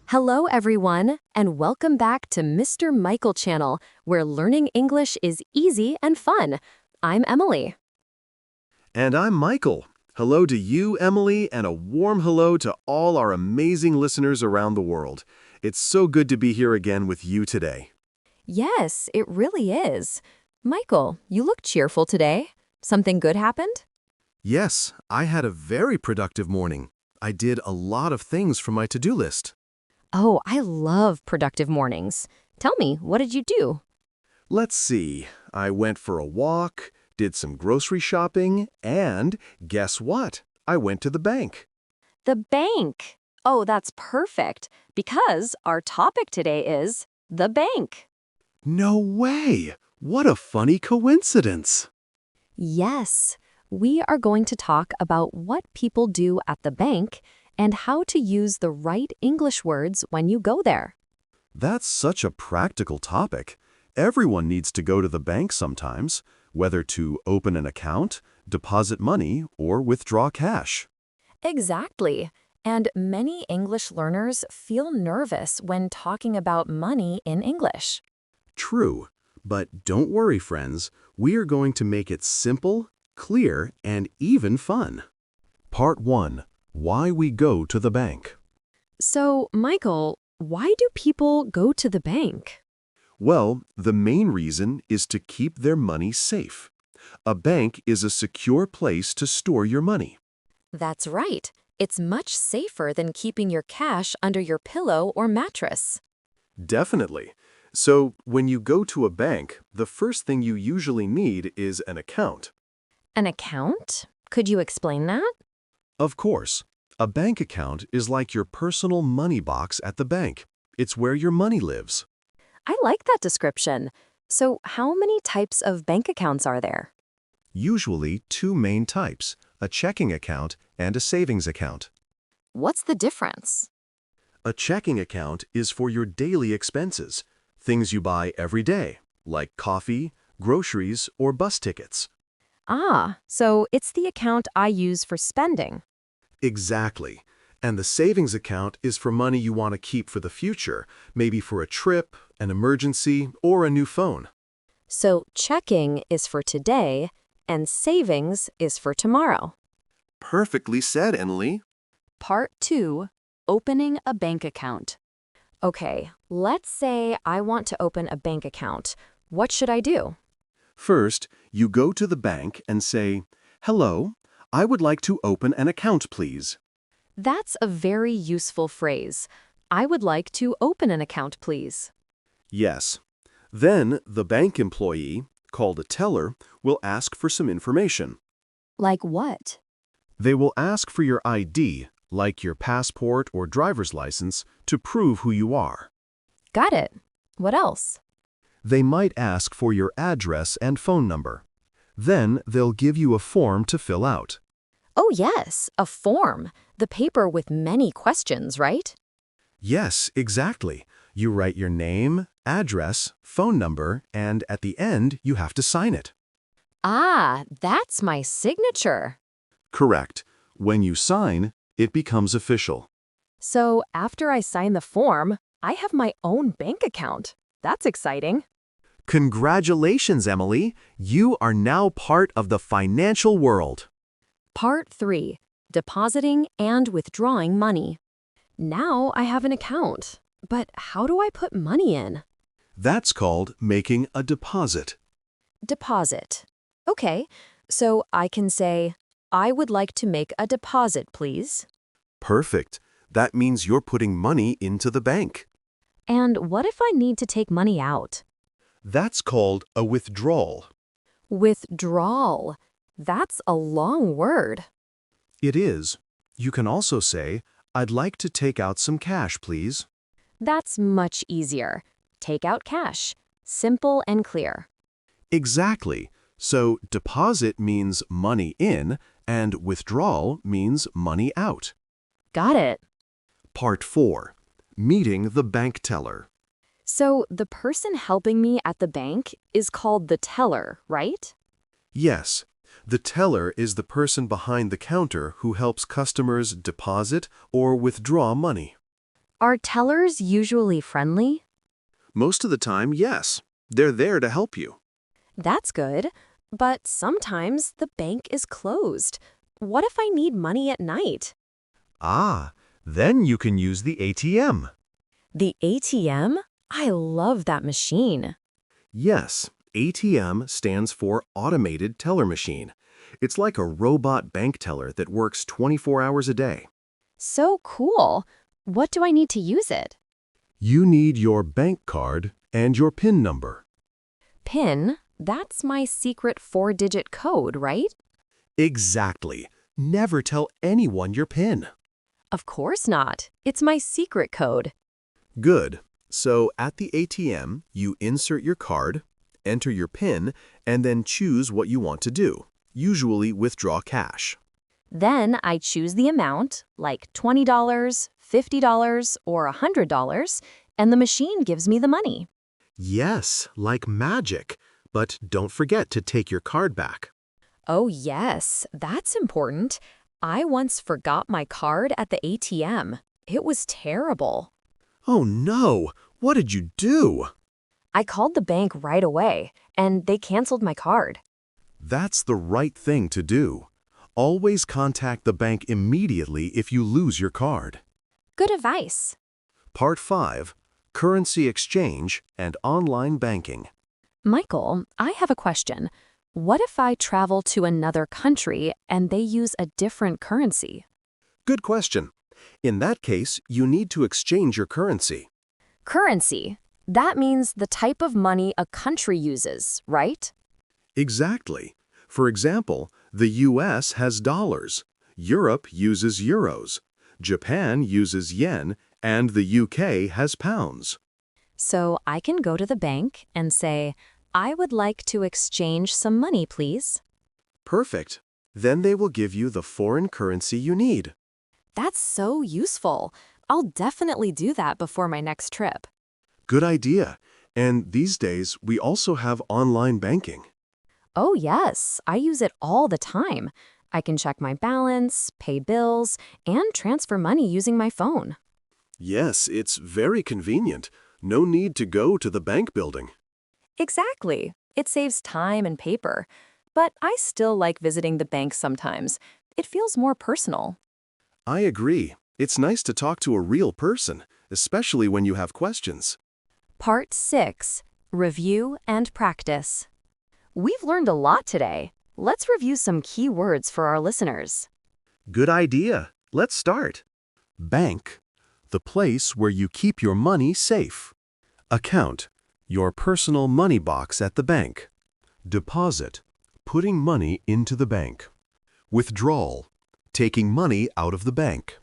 Hello, everyone, and welcome back to Mr. Michael channel, where learning English is easy and fun. I'm Emily. And I'm Michael. Hello to you, Emily, and a warm hello to all our amazing listeners around the world. It's so good to be here again with you today. Yes, it really is. Michael, you look cheerful today. Something good happened? Yes, I had a very productive morning. I did a lot of things from my to-do list. Oh, I love productive mornings. Tell me, what did you do? Let's see. I went for a walk, did some grocery shopping, and guess what? I went to the bank. The bank. Oh, that's perfect, because our topic today is the bank. No way! What a funny coincidence! Yes, we are going to talk about what people do at the bank and how to use the right English words when you go there. That's such a practical topic. Everyone needs to go to the bank sometimes, whether to open an account, deposit money, or withdraw cash. Exactly. And many English learners feel nervous when talking about money in English. True, but don't worry, friends. We are going to make it simple, clear, and even fun. Part 1. Why we go to the bank. So, Michael, why do people go to the bank? Well, the main reason is to keep their money safe. A bank is a secure place to store your money. That's right. It's much safer than keeping your cash under your pillow or mattress. Definitely. So, when you go to a bank, the first thing you usually need is an account. An account? Could you explain that? Of course, a bank account is like your personal money box at the bank. It's where your money lives. I like that description. So, how many types of bank accounts are there? Usually two main types, a checking account and a savings account. What's the difference? A checking account is for your daily expenses, things you buy every day, like coffee, groceries, or bus tickets. Ah, so it's the account I use for spending. Exactly. And the savings account is for money you want to keep for the future, maybe for a trip, an emergency, or a new phone. So, checking is for today, and savings is for tomorrow. Perfectly said, Emily. Part 2. Opening a bank account. Okay, let's say I want to open a bank account. What should I do? First, you go to the bank and say, "Hello, I would like to open an account, please." That's a very useful phrase. I would like to open an account, please. Yes. Then the bank employee, called a teller, will ask for some information. Like what? They will ask for your ID, like your passport or driver's license, to prove who you are. Got it. What else? They might ask for your address and phone number. Then they'll give you a form to fill out. Oh, yes, a form. The paper with many questions, right? Yes, exactly. You write your name, address, phone number, and at the end, you have to sign it. Ah, that's my signature. Correct. When you sign, it becomes official. So after I sign the form, I have my own bank account. That's exciting. Congratulations, Emily. You are now part of the financial world. Part 3. Depositing and withdrawing money. Now I have an account. But how do I put money in? That's called making a deposit. Deposit. Okay, so I can say, I would like to make a deposit, please. Perfect. That means you're putting money into the bank. And what if I need to take money out? That's called a withdrawal. Withdrawal. That's a long word. It is. You can also say, "I'd like to take out some cash, please." That's much easier. Take out cash. Simple and clear. Exactly. So deposit means money in, and withdrawal means money out. Got it. Part 4. Meeting the bank teller. So the person helping me at the bank is called the teller, right? Yes. The teller is the person behind the counter who helps customers deposit or withdraw money. Are tellers usually friendly? Most of the time, yes. They're there to help you. That's good. But sometimes the bank is closed. What if I need money at night? Ah, then you can use the ATM. The ATM? I love that machine. Yes, ATM stands for Automated Teller Machine. It's like a robot bank teller that works 24 hours a day. So cool. What do I need to use it? You need your bank card and your PIN number. PIN? That's my secret 4-digit code, right? Exactly. Never tell anyone your PIN. Of course not. It's my secret code. Good. So at the ATM, you insert your card, enter your PIN, and then choose what you want to do, usually withdraw cash. Then I choose the amount, like $20, $50, or $100, and the machine gives me the money. Yes, like magic. But don't forget to take your card back. Oh yes, that's important. I once forgot my card at the ATM. It was terrible. Oh no! What did you do? I called the bank right away, and they canceled my card. That's the right thing to do. Always contact the bank immediately if you lose your card. Good advice. Part 5. Currency Exchange and Online Banking. Michael, I have a question. What if I travel to another country and they use a different currency? Good question. In that case, you need to exchange your currency. Currency. That means the type of money a country uses, right? Exactly. For example, the US has dollars, Europe uses euros, Japan uses yen, and the UK has pounds. So I can go to the bank and say, I would like to exchange some money, please. Perfect. Then they will give you the foreign currency you need. That's so useful. I'll definitely do that before my next trip. Good idea. And these days, we also have online banking. Oh, yes, I use it all the time. I can check my balance, pay bills, and transfer money using my phone. Yes, it's very convenient. No need to go to the bank building. Exactly. It saves time and paper. But I still like visiting the bank sometimes. It feels more personal. I agree. It's nice to talk to a real person, especially when you have questions. Part 6. Review and Practice. We've learned a lot today. Let's review some key words for our listeners. Good idea. Let's start. Bank, the place where you keep your money safe. Account, your personal money box at the bank. Deposit, putting money into the bank. Withdrawal, taking money out of the bank.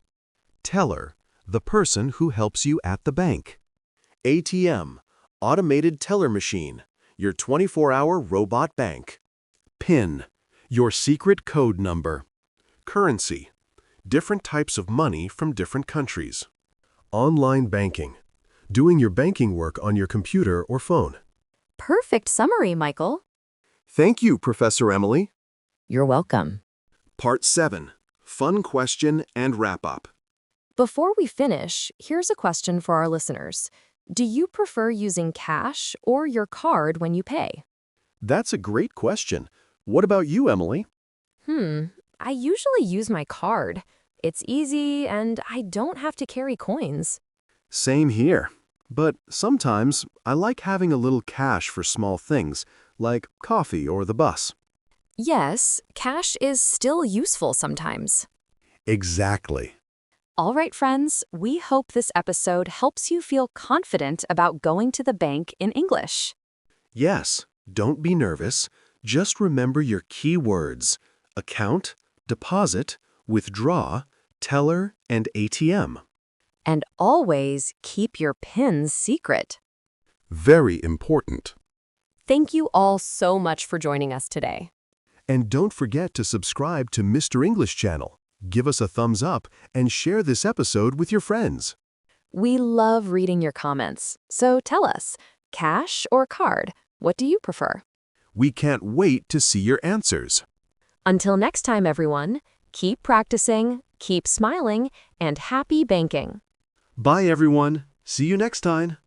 Teller, the person who helps you at the bank. ATM, automated teller machine, your 24-hour robot bank. PIN, your secret code number. Currency, different types of money from different countries. Online banking, doing your banking work on your computer or phone. Perfect summary, Michael. Thank you, Professor Emily. You're welcome. Part 7. Fun question and wrap-up. Before we finish, here's a question for our listeners. Do you prefer using cash or your card when you pay? That's a great question. What about you, Emily? I usually use my card. It's easy and I don't have to carry coins. Same here. But sometimes I like having a little cash for small things, like coffee or the bus. Yes, cash is still useful sometimes. Exactly. All right, friends, we hope this episode helps you feel confident about going to the bank in English. Yes, don't be nervous. Just remember your key words: account, deposit, withdraw, teller, and ATM. And always keep your PINs secret. Very important. Thank you all so much for joining us today. And don't forget to subscribe to Mr. English channel. Give us a thumbs up and share this episode with your friends. We love reading your comments, so tell us, cash or card, what do you prefer? We can't wait to see your answers. Until next time, everyone, keep practicing, keep smiling, and happy banking. Bye, everyone. See you next time.